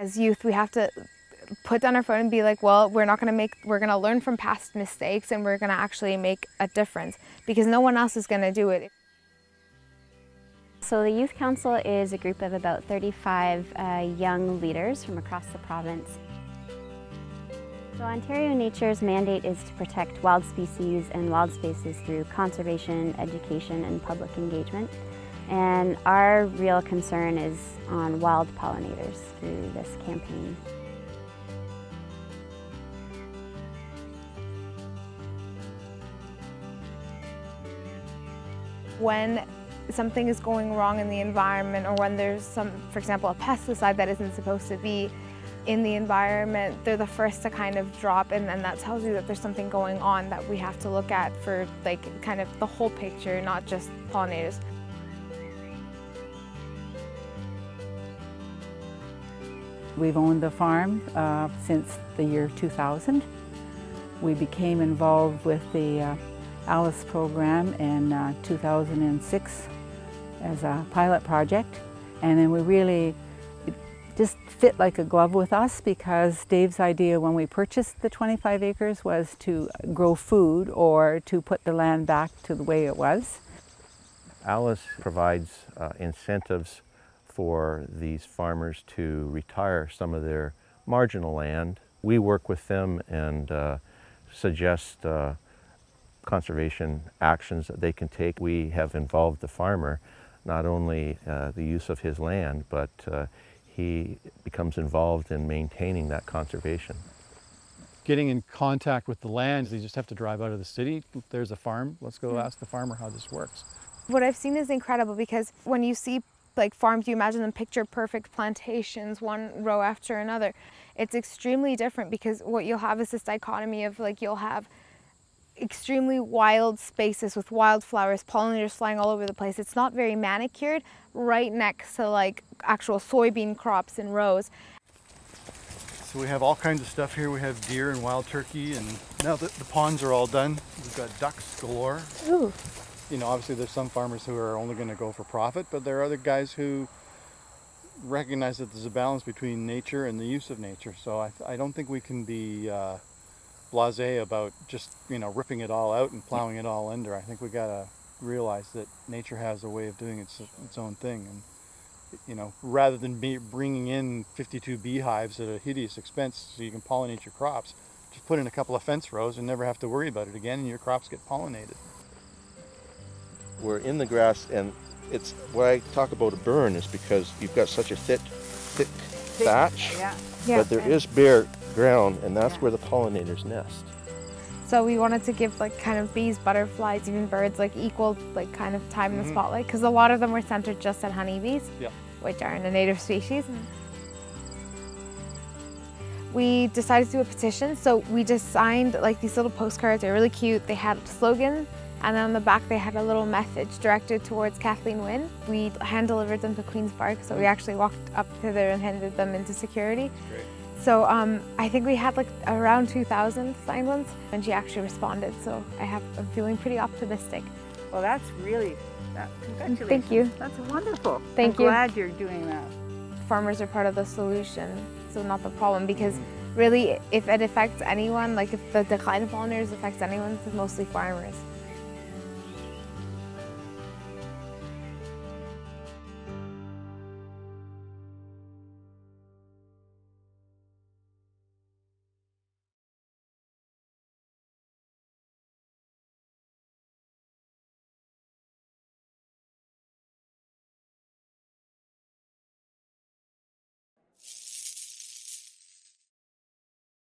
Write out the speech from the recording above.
As youth, we have to put down our phone and be like, well, we're gonna learn from past mistakes and we're gonna actually make a difference because no one else is gonna do it. So the Youth Council is a group of about 35 young leaders from across the province. So Ontario Nature's mandate is to protect wild species and wild spaces through conservation, education, and public engagement. And our real concern is on wild pollinators through this campaign. When something is going wrong in the environment, or when there's for example, a pesticide that isn't supposed to be in the environment, they're the first to kind of drop, and that tells you that there's something going on that we have to look at for kind of the whole picture, not just pollinators. We've owned the farm since the year 2000. We became involved with the ALUS program in 2006 as a pilot project, and then it just fit like a glove with us because Dave's idea when we purchased the 25 acres was to grow food or to put the land back to the way it was. ALUS provides incentives for these farmers to retire some of their marginal land. We work with them and suggest conservation actions that they can take. We have involved the farmer, not only the use of his land, but he becomes involved in maintaining that conservation. Getting in contact with the land, you just have to drive out of the city. There's a farm, let's go ask the farmer how this works. What I've seen is incredible because when you see farms, you imagine them picture perfect plantations, one row after another. It's extremely different because what you'll have is this dichotomy of you'll have extremely wild spaces with wildflowers, pollinators flying all over the place. It's not very manicured, right next to actual soybean crops in rows. So we have all kinds of stuff here. We have deer and wild turkey, and now that the ponds are all done, we've got ducks galore. Ooh. You know, obviously there's some farmers who are only going to go for profit, but there are other guys who recognize that there's a balance between nature and the use of nature. So I don't think we can be blasé about just, ripping it all out and plowing it all under. I think we got to realize that nature has a way of doing its own thing. And, rather than bringing in 52 beehives at a hideous expense so you can pollinate your crops, just put in a couple of fence rows and never have to worry about it again, and your crops get pollinated. We're in the grass, and it's what I talk about a burn is because you've got such a thick thatch, but there is bare ground, and that's where the pollinators nest. So we wanted to give kind of bees, butterflies, even birds equal kind of time in the spotlight because a lot of them were centered just on honeybees, which aren't a native species. We decided to do a petition, so we just signed these little postcards. They're really cute. They had slogans, and then on the back they had a little message directed towards Kathleen Wynne. We hand-delivered them to Queen's Park, so we actually walked up to there and handed them into security. Great. So I think we had around 2,000 signed ones, and she actually responded, so I'm feeling pretty optimistic. Well, that's really, congratulations. Thank you. That's wonderful. Thank you. I'm glad you're doing that. Farmers are part of the solution, so not the problem, because really if it affects anyone, if the decline of pollinators affects anyone, it's mostly farmers.